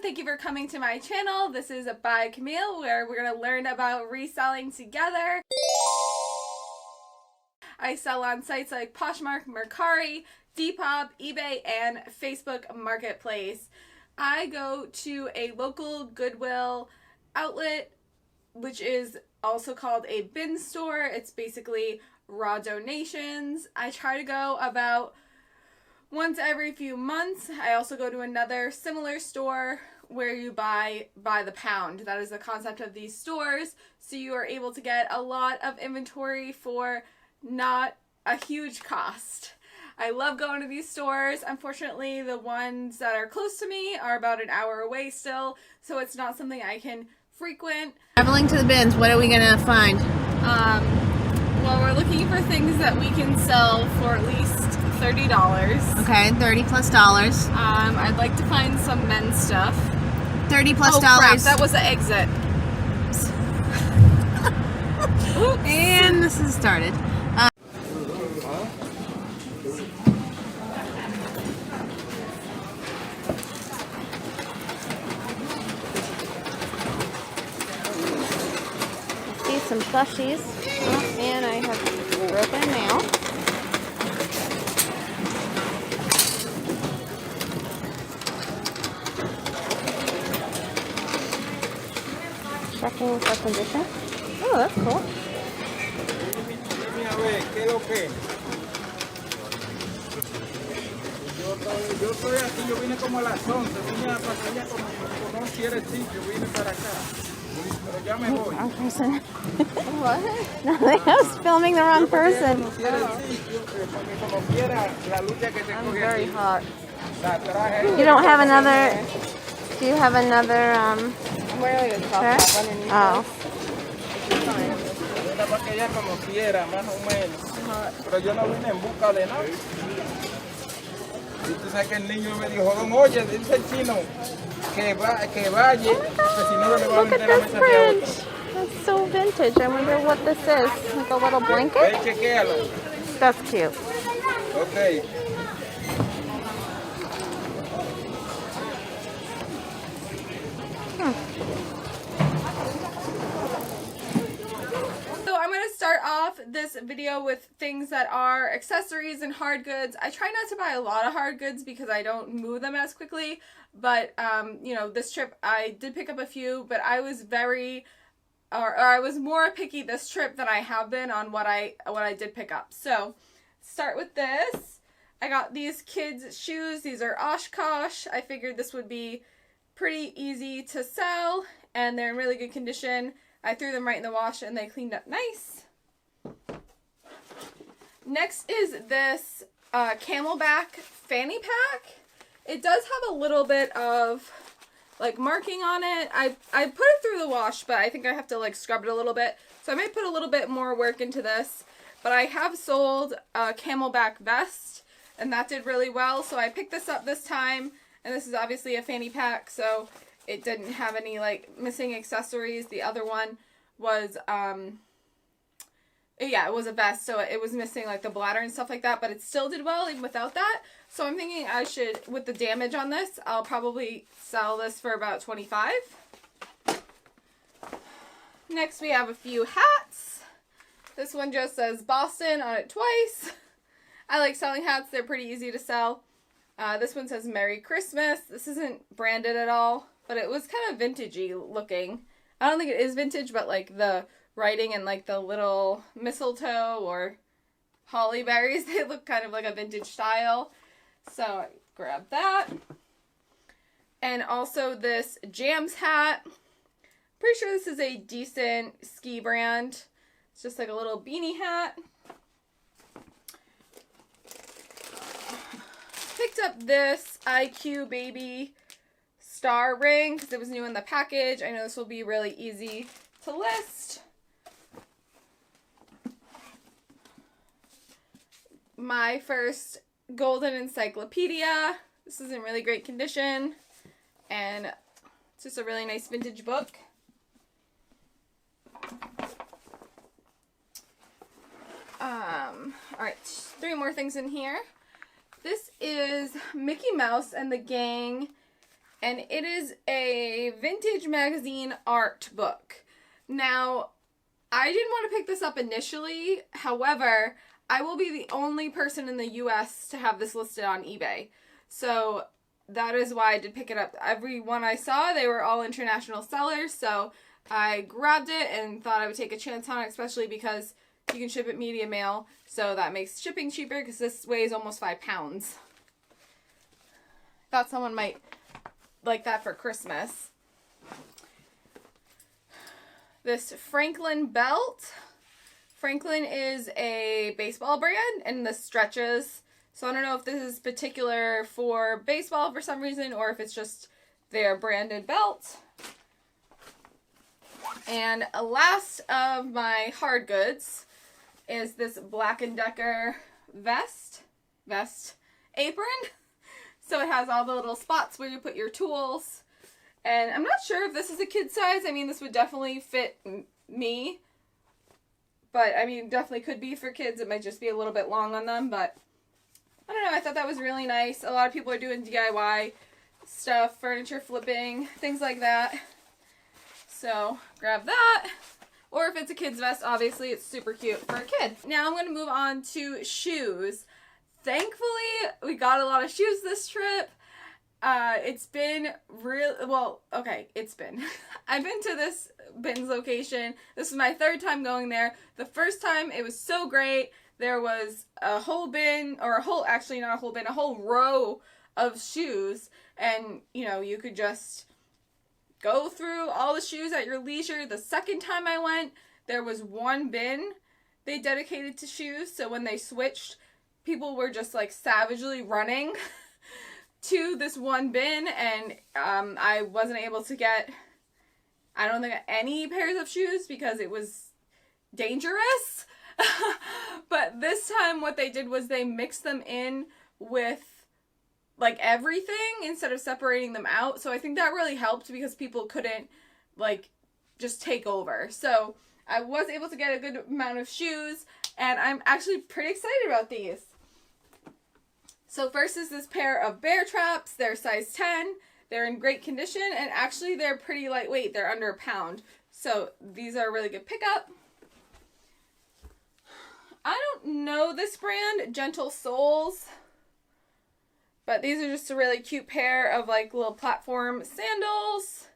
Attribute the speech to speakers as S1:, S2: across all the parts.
S1: thank you for coming to my channel. This is by Camille, where we're going to learn about reselling together. I sell on sites like Poshmark, MERCARI, Depop, eBay, and Facebook Marketplace. I go to a local Goodwill Outlet, which is also called a bin store. It's basically raw donations. I try to go about once every few months. I also go to another similar store where you buy by the pound. That is the concept of these stores. So you are able to get a lot of inventory for not a huge cost. I love going to these stores. Unfortunately, the ones that are close to me are about an hour away still, so it's not something I can frequent.
S2: Traveling to the bins, what are we gonna find?
S1: Well, we're looking for things that we can sell for at least $30.
S2: Okay, $30 plus.
S1: I'd like to find some men's stuff.
S2: $30 plus.
S1: Oh crap, that was the exit.
S2: And this has started. See some plushies. Oh, and I have broken nail. Checking for condition. Oh, that's cool.
S3: Yo estoy aquí, yo vine como a las 11, vine a pasar ya como no quiere sitio, vine para acá, pero ya me voy.
S2: Wrong person. What? No, I was filming the wrong person. I'm very hot. You don't have another, do you have another,
S1: I'm wearing a top underneath.
S2: Oh.
S3: Para que ella conociera más o menos, pero yo no vine en busca de nada. Y tú sabes que el niño me dijo, don, oye, dice el chino que vaya, que si no le va a vender la mesa de otro.
S2: That's so vintage. I wonder what this is. Like a little blanket?
S3: Chequéalo.
S2: That's cute.
S3: Okay.
S1: Start off this video with things that are accessories and hard goods. I try not to buy a lot of hard goods because I don't move them as quickly, but you know, this trip I did pick up a few, but I was I was more picky this trip than I have been on what I did pick up. So start with this. I got these kids shoes. These are Oshkosh. I figured this would be pretty easy to sell, and they're in really good condition. I threw them right in the wash and they cleaned up nice. Next is this Camelback fanny pack. It does have a little bit of like marking on it. I put it through the wash, but I think I have to like scrub it a little bit. So I might put a little bit more work into this. But I have sold a Camelback vest, and that did really well. So I picked this up this time, and this is obviously a fanny pack, so it didn't have any like missing accessories. The other one was yeah, it was a vest, so it was missing like the bladder and stuff like that, but it still did well even without that. So I'm thinking I should, with the damage on this, I'll probably sell this for about $25. Next we have a few hats. This one just says Boston on it twice. I like selling hats, they're pretty easy to sell. This one says Merry Christmas. This isn't branded at all, but it was kind of vintagey looking. I don't think it is vintage, but like the writing and like the little mistletoe or holly berries, they look kind of like a vintage style. So I grabbed that. And also this Jams hat. Pretty sure this is a decent ski brand. It's just like a little beanie hat. Picked up this IQ Baby star ring because it was new in the package. I know this will be really easy to list. My first golden encyclopedia. This is in really great condition, and it's just a really nice vintage book. Alright, 3 more things in here. This is Mickey Mouse and the Gang and it is a vintage magazine art book. Now, I didn't want to pick this up initially. However, I will be the only person in the US to have this listed on eBay. So that is why I did pick it up. Every one I saw, they were all international sellers. So I grabbed it and thought I would take a chance on it, especially because you can ship it media mail. So that makes shipping cheaper because this weighs almost 5 pounds. Thought someone might like that for Christmas. This Franklin belt. Franklin is a baseball brand, and this stretches. So I don't know if this is particular for baseball for some reason, or if it's just their branded belt. And last of my hard goods is this Black & Decker vest apron. So it has all the little spots where you put your tools. And I'm not sure if this is a kid size. I mean, this would definitely fit me. But, I mean, definitely could be for kids. It might just be a little bit long on them. But, I don't know. I thought that was really nice. A lot of people are doing DIY stuff, furniture flipping, things like that. So, grab that. Or if it's a kid's vest, obviously, it's super cute for a kid. Now, I'm going to move on to shoes. Thankfully, we got a lot of shoes this trip. It's been I've been to this bins location. This is my 3rd time going there. The first time, it was so great. There was a whole bin, or a whole row of shoes. And, you know, you could just go through all the shoes at your leisure. The second time I went, there was one bin they dedicated to shoes. So when they switched, people were just like savagely running to this one bin, and I wasn't able to get, I don't think, any pairs of shoes because it was dangerous. But this time what they did was they mixed them in with like everything instead of separating them out. So I think that really helped because people couldn't like just take over. So I was able to get a good amount of shoes, and I'm actually pretty excited about these. So first is this pair of bear traps. They're size 10. They're in great condition, and actually they're pretty lightweight. They're under a pound. So these are a really good pickup. I don't know this brand, Gentle Soles, but these are just a really cute pair of like little platform sandals.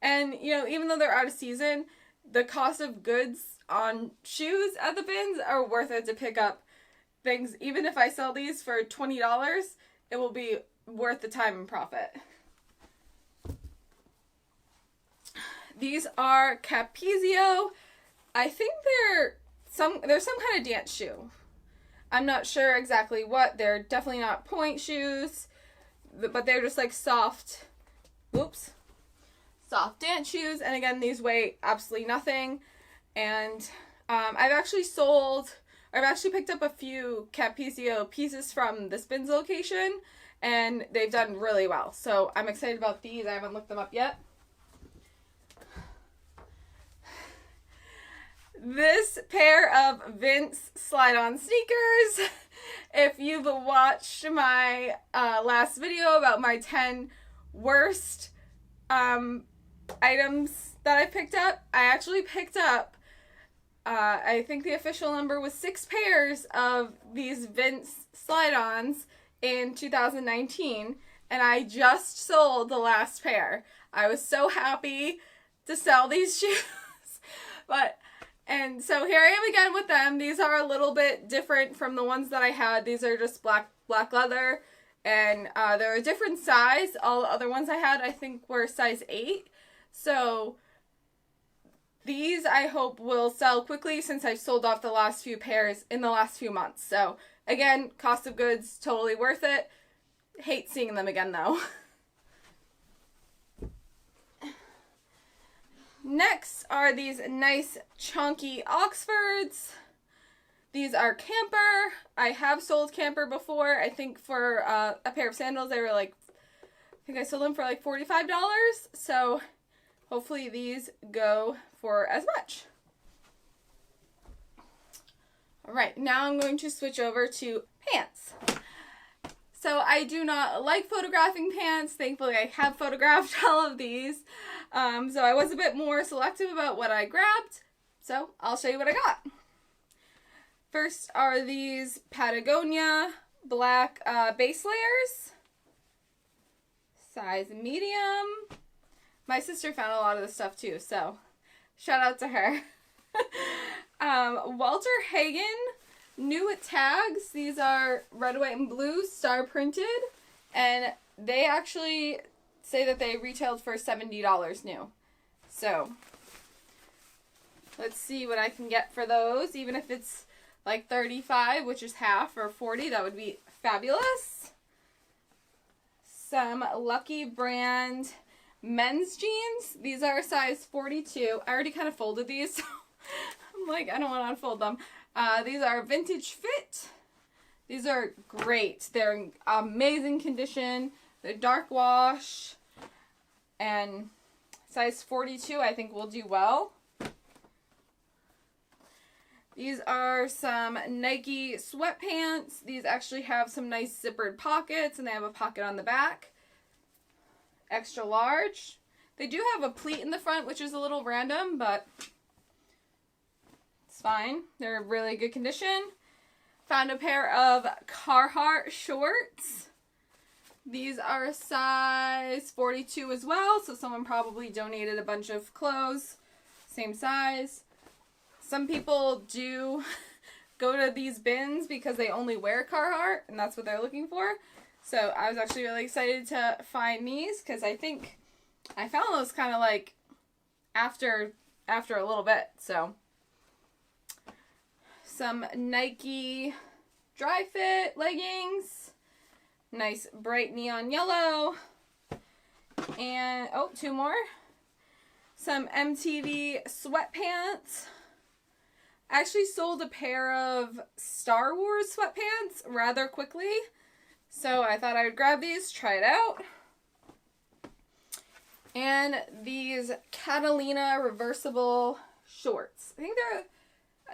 S1: And, you know, even though they're out of season, the cost of goods on shoes at the bins are worth it to pick up things. Even if I sell these for $20, it will be worth the time and profit. These are Capezio. I think they're some kind of dance shoe. I'm not sure exactly what. They're definitely not point shoes, but they're just like soft dance shoes. And again, these weigh absolutely nothing. And I've actually picked up a few Capezio pieces from this bins location, and they've done really well. So I'm excited about these. I haven't looked them up yet. This pair of Vince slide-on sneakers. If you've watched my last video about my 10 worst items that I picked up, I actually picked up, I think the official number was 6 pairs of these Vince slide-ons in 2019, and I just sold the last pair. I was so happy to sell these shoes. And so here I am again with them. These are a little bit different from the ones that I had. These are just black leather, and they're a different size. All the other ones I had, I think, were size 8. So these, I hope, will sell quickly since I've sold off the last few pairs in the last few months. So again, cost of goods, totally worth it. Hate seeing them again, though. Next are these nice chunky Oxfords. These are Camper. I have sold Camper before. I think for a pair of sandals, they were like, I think I sold them for like $45. So hopefully these go for as much. All right, now I'm going to switch over to pants. So I do not like photographing pants. Thankfully, I have photographed all of these. So I was a bit more selective about what I grabbed. So I'll show you what I got. First are these Patagonia black base layers. Size medium. My sister found a lot of this stuff too, so shout out to her. Walter Hagen new tags. These are red, white, and blue star printed, and they actually say that they retailed for $70 new. So let's see what I can get for those, even if it's like $35, which is half, or $40, that would be fabulous. Some Lucky Brand men's jeans. These are a size 42. I already kind of folded these, so I'm like, I don't want to unfold them. These are vintage fit. These are great. They're in amazing condition. They're dark wash. And size 42 I think will do well. These are some Nike sweatpants. These actually have some nice zippered pockets, and they have a pocket on the back. Extra large. They do have a pleat in the front, which is a little random, but it's fine. They're in really good condition. Found a pair of Carhartt shorts. These are a size 42 as well, so someone probably donated a bunch of clothes, same size. Some people do go to these bins because they only wear Carhartt, and that's what they're looking for. So I was actually really excited to find these, because I think I found those kind of like after a little bit. So some Nike Dry Fit Leggings, nice bright neon yellow, and oh, two more. Some MTV sweatpants. I actually sold a pair of Star Wars sweatpants rather quickly, so I thought I would grab these, try it out. And these Catalina reversible shorts. I think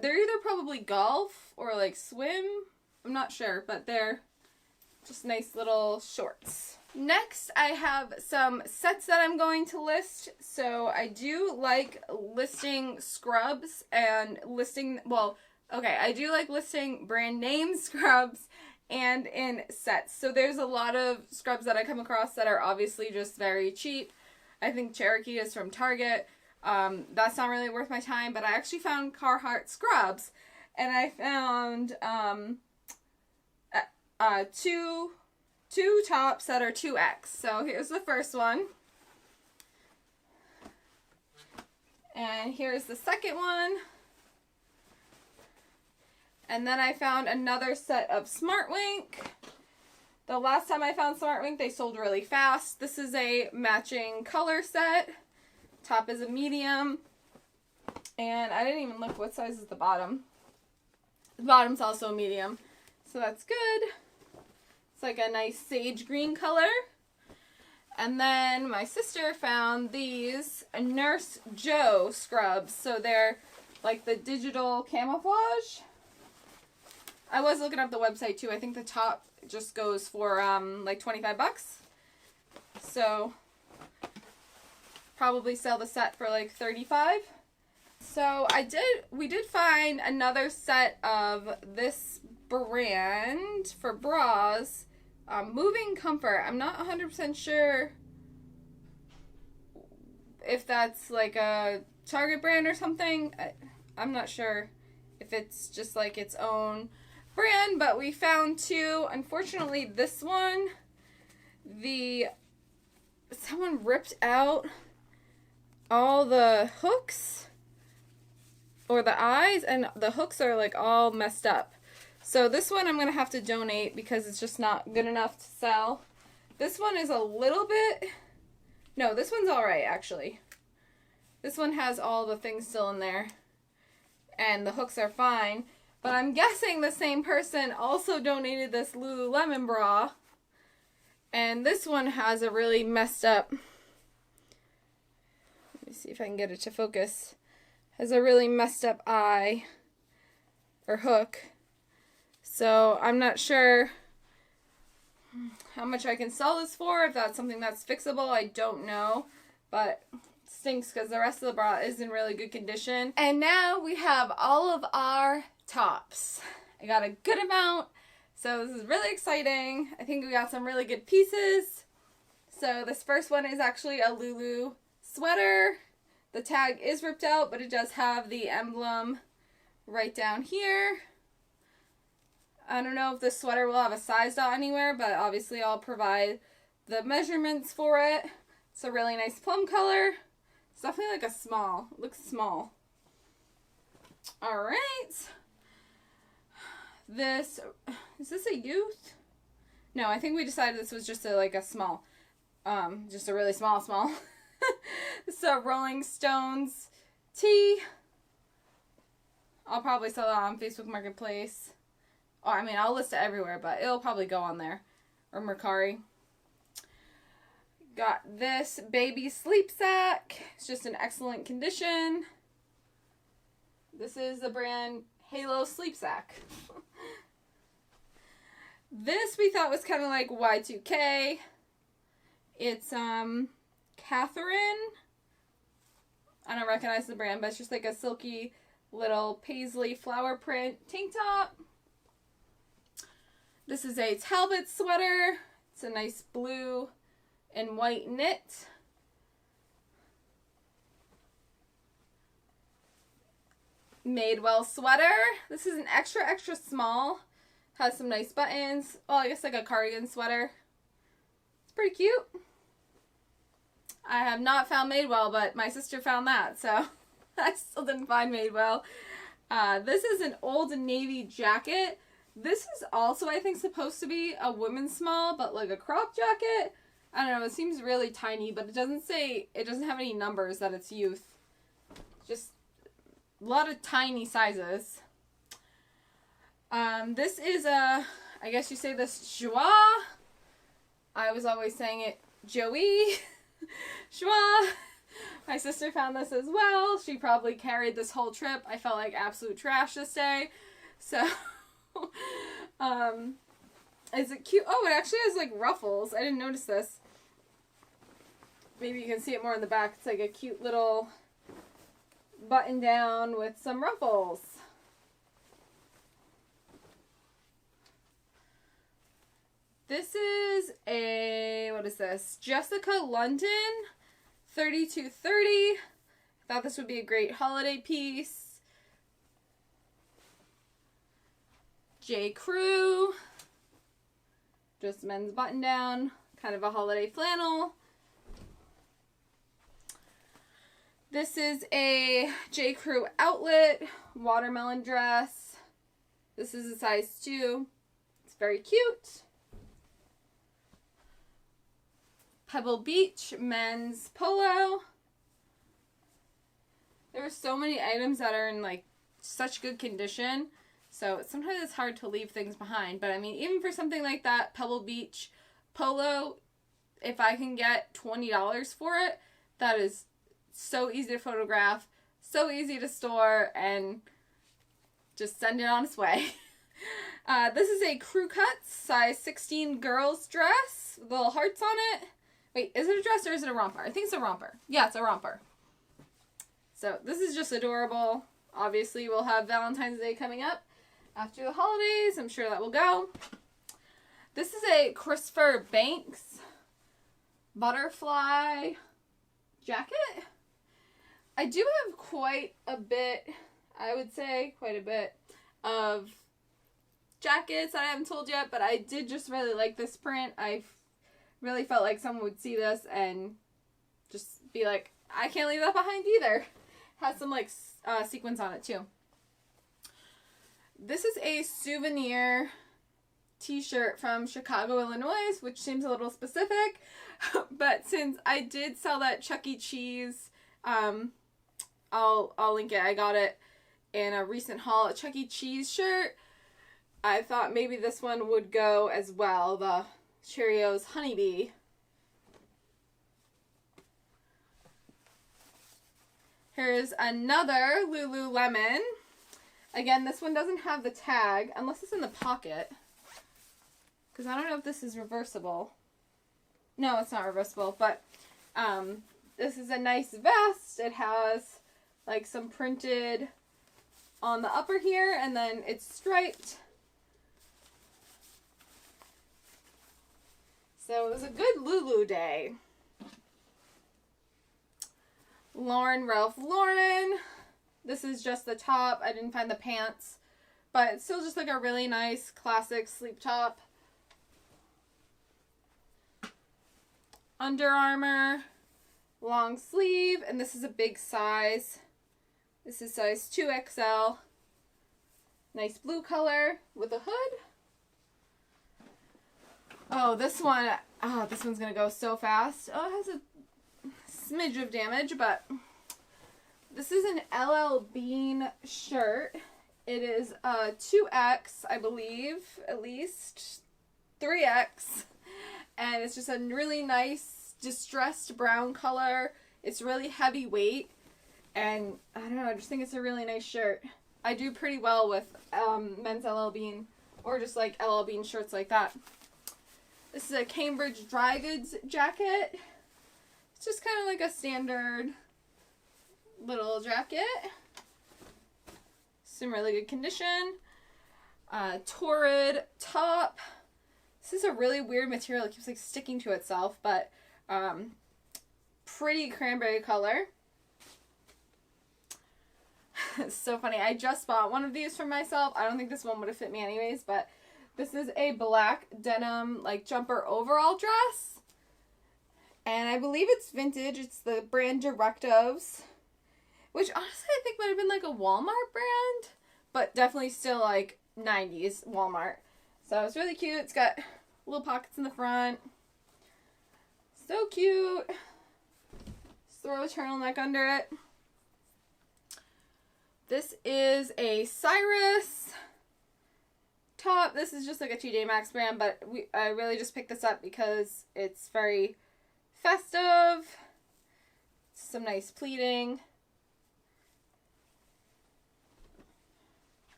S1: they're either probably golf or like swim. I'm not sure, but they're just nice little shorts. Next, I have some sets that I'm going to list. So I do like listing scrubs and listing, well, okay, I do like listing brand name scrubs and in sets. So there's a lot of scrubs that I come across that are obviously just very cheap. I think Cherokee is from Target. That's not really worth my time, but I actually found Carhartt Scrubs, and I found two tops that are 2X. So here's the first one. And here's the second one. And then I found another set of Smartwink. The last time I found Smartwink, they sold really fast. This is a matching color set. Top is a medium. And I didn't even look what size is the bottom. The bottom's also a medium. So that's good. It's like a nice sage green color. And then my sister found these Nurse Joe scrubs. So they're like the digital camouflage. I was looking up the website too. I think the top just goes for like 25 bucks. So probably sell the set for like 35. So we did find another set of this brand for bras. Moving Comfort. I'm not 100% sure if that's like a Target brand or something. I'm not sure if it's just like its own brand, but we found two. Unfortunately, this one, someone ripped out all the hooks or the eyes, and the hooks are like all messed up. So this one I'm going to have to donate because it's just not good enough to sell. This one is a little bit, no, this one's alright actually. This one has all the things still in there, and the hooks are fine. But I'm guessing the same person also donated this Lululemon bra, and this one has a really messed up, let me see if I can get it to focus, has a really messed up eye or hook. So I'm not sure How much I can sell this for, if that's something that's fixable, I don't know. But it stinks because the rest of the bra is in really good condition. And now we have all of our tops. I got a good amount, so this is really exciting. I think we got some really good pieces. So this first one is actually a Lulu Sweater. The tag is ripped out, but it does have the emblem right down here. I don't know if this sweater will have a size dot anywhere, but obviously I'll provide the measurements for it. It's a really nice plum color. It's definitely like a small. It looks small. Alright. This, is this a youth? No, I think we decided this was just like a small. Just a really small. So Rolling Stones tee. I'll probably sell that on Facebook Marketplace. Oh, I mean, I'll list it everywhere, but it'll probably go on there. Or MERCARI. Got this baby sleep sack. It's just in excellent condition. This is the brand Halo Sleep Sack. This we thought was kind of like Y2K. It's Catherine. I don't recognize the brand, but it's just like a silky little paisley flower print tank top. This is a Talbot Sweater. It's a nice blue and white knit. Madewell Sweater. This is an extra small. Has some nice buttons. Well, I guess like a cardigan sweater. It's pretty cute. I have not found Madewell, but my sister found that, so I still didn't find Madewell. This is an Old Navy jacket. This is also, I think, supposed to be a women's small, but like a crop jacket. I don't know, it seems really tiny, but it doesn't have any numbers that it's youth. Just a lot of tiny sizes. This is I guess you say this joie. I was always saying it Joey. Joie. My sister found this as well. She probably carried this whole trip. I felt like absolute trash this day. So, is it cute? Oh, it actually has like ruffles. I didn't notice this. Maybe you can see it more in the back. It's like a cute little button down with some ruffles. This is a, what is this? Jessica London 3230. I thought this would be a great holiday piece. J. Crew. Just men's button down. Kind of a holiday flannel. This is a J. Crew outlet watermelon dress. This is a size 2. It's very cute. Pebble Beach men's polo. There are so many items that are in like such good condition, so sometimes it's hard to leave things behind. But I mean, even for something like that Pebble Beach polo, if I can get $20 for it, that is so easy to photograph, so easy to store, and just send it on its way. This is a crew cut size 16 girls dress with little hearts on it. Wait, is it a dress or is it a romper? I think it's a romper. Yeah, it's a romper. So this is just adorable. Obviously, we'll have Valentine's Day coming up after the holidays. I'm sure that will go. This is a Christopher Banks butterfly jacket. I do have quite a bit, I would say, quite a bit of jackets that I haven't told yet, but I did just really like this print. I really felt like someone would see this and just be like, I can't leave that behind either. Has some like sequins on it too. This is a souvenir t-shirt from Chicago, Illinois, which seems a little specific, but since I did sell that Chuck E. Cheese, I'll link it. I got it in a recent haul, a Chuck E. Cheese shirt. I thought maybe this one would go as well, the Cheerios Honeybee. Here's another Lululemon. Again, this one doesn't have the tag, unless it's in the pocket. because I don't know if this is reversible. No, it's not reversible, but this is a nice vest. It has like some printed on the upper here, and then it's striped. So it was a good Lulu day. Ralph Lauren. This is just the top. I didn't find the pants, but it's still just like a really nice classic sleep top. Under Armour, long sleeve, and this is a big size. This is size 2XL. Nice blue color with a hood. Oh, this one's gonna go so fast. Oh, it has a smidge of damage, but this is an LL Bean shirt. It is a 2X, I believe, at least 3X. And it's just a really nice distressed brown color. It's really heavyweight. And I don't know, I just think it's a really nice shirt. I do pretty well with men's LL Bean or just like LL Bean shirts like that. This is a Cambridge dry goods jacket. It's just kind of like a standard little jacket. Some really good condition. Torrid top. This is a really weird material. It keeps like sticking to itself, but pretty cranberry color. It's so funny. I just bought one of these for myself. I don't think this one would have fit me anyways, but this is a black denim like jumper overall dress. And I believe it's vintage. It's the brand Directives, which honestly I think might have been like a Walmart brand, but definitely still like 90s Walmart. So it's really cute. It's got little pockets in the front. So cute. Just throw a turtleneck under it. This is a Cyrus top. This is just like a TJ Maxx brand, but I really just picked this up because it's very festive. Some nice pleating.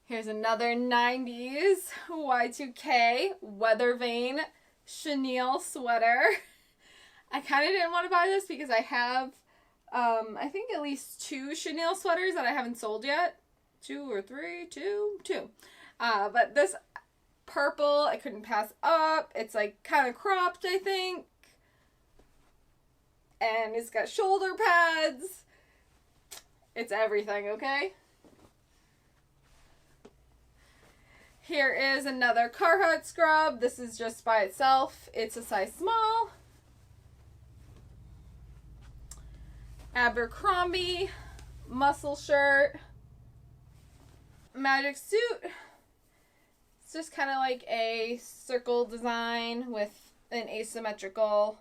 S1: Here's another 90s Y2K weather vane chenille sweater. I kind of didn't want to buy this because I have I think at least 2 chenille sweaters that I haven't sold yet. 2 or 3, 2. But this purple, I couldn't pass up. It's like kind of cropped, I think. And it's got shoulder pads. It's everything, okay? Here is another Carhartt scrub. This is just by itself. It's a size small. Abercrombie muscle shirt. Magic suit. It's just kind of like a circle design with an asymmetrical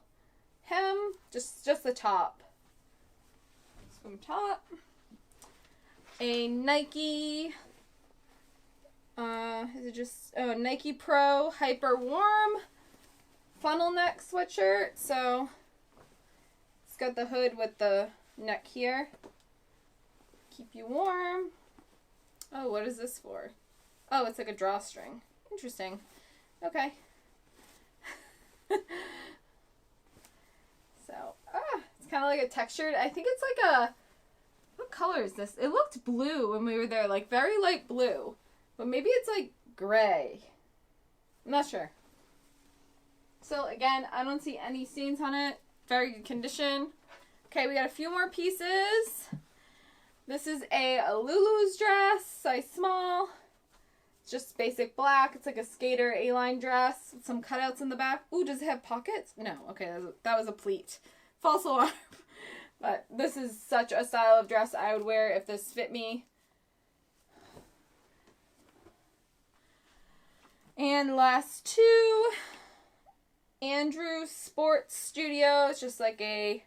S1: hem. Just the top. From top. A Nike. Is it just Nike Pro Hyper Warm funnel neck sweatshirt. So it's got the hood with the neck here. Keep you warm. Oh, what is this for? Oh, it's like a drawstring. Interesting. Okay. So, it's kind of like a textured. I think it's like a, what color is this? It looked blue when we were there, like very light blue. But maybe it's like gray. I'm not sure. So again, I don't see any stains on it. Very good condition. Okay, we got a few more pieces. This is a Lulu's dress, size small. It's just basic black. It's like a skater A-line dress with some cutouts in the back. Ooh, does it have pockets? No. Okay, that was a pleat. False alarm. But this is such a style of dress I would wear if this fit me. And last 2, Andrew Sports Studio. It's just like a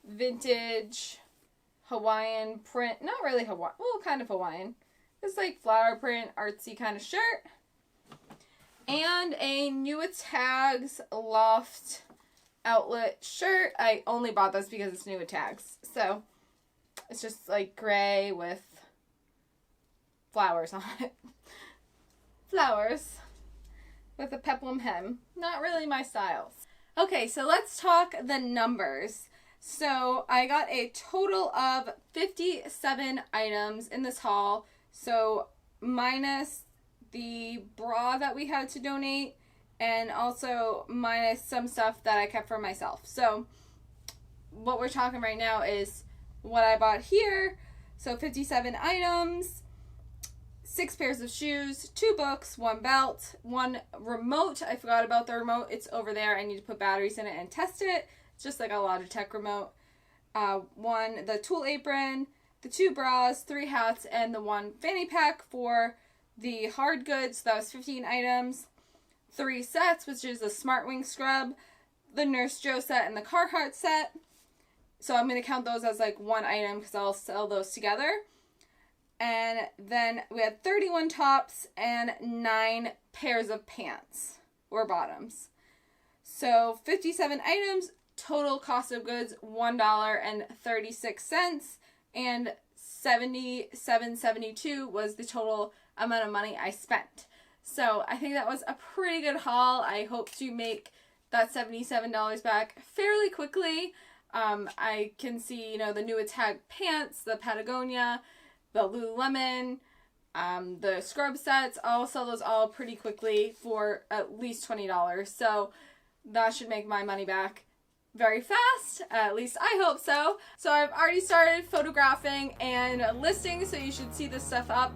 S1: vintage Hawaiian print. Not really Hawaiian. Well, kind of Hawaiian. It's like flower print, artsy kind of shirt. And a New Tags Loft Outlet shirt. I only bought this because it's New Tags. So, it's just like gray with flowers on it. Flowers. with a peplum hem. Not really my style. Okay, so let's talk the numbers. So I got a total of 57 items in this haul. So minus the bra that we had to donate, and also minus some stuff that I kept for myself. So what we're talking right now is what I bought here. So 57 items, 6 pairs of shoes, 2 books, 1 belt, 1 remote. I forgot about the remote. It's over there. I need to put batteries in it and test it. It's just like a Logitech remote. 1, the tool apron, the 2 bras, 3 hats, and the 1 fanny pack for the hard goods. So that was 15 items. 3 sets, which is the Smart Wing scrub, the Nurse Joe set, and the Carhartt set. So I'm going to count those as like one item because I'll sell those together. And then we had 31 tops and 9 pairs of pants or bottoms. So 57 items, total cost of goods $1.36, and $77.72 was the total amount of money I spent. So I think that was a pretty good haul. I hope to make that $77 back fairly quickly. I can see, you know, the new Attack pants, the Patagonia, the Lululemon, the scrub sets. I'll sell those all pretty quickly for at least $20. So that should make my money back very fast. At least I hope so. So I've already started photographing and listing, so you should see this stuff up,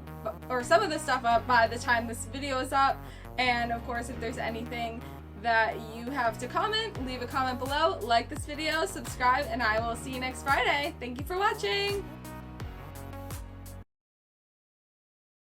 S1: or some of this stuff up, by the time this video is up. And of course, if there's anything that you have to comment, leave a comment below, like this video, subscribe, and I will see you next Friday. Thank you for watching.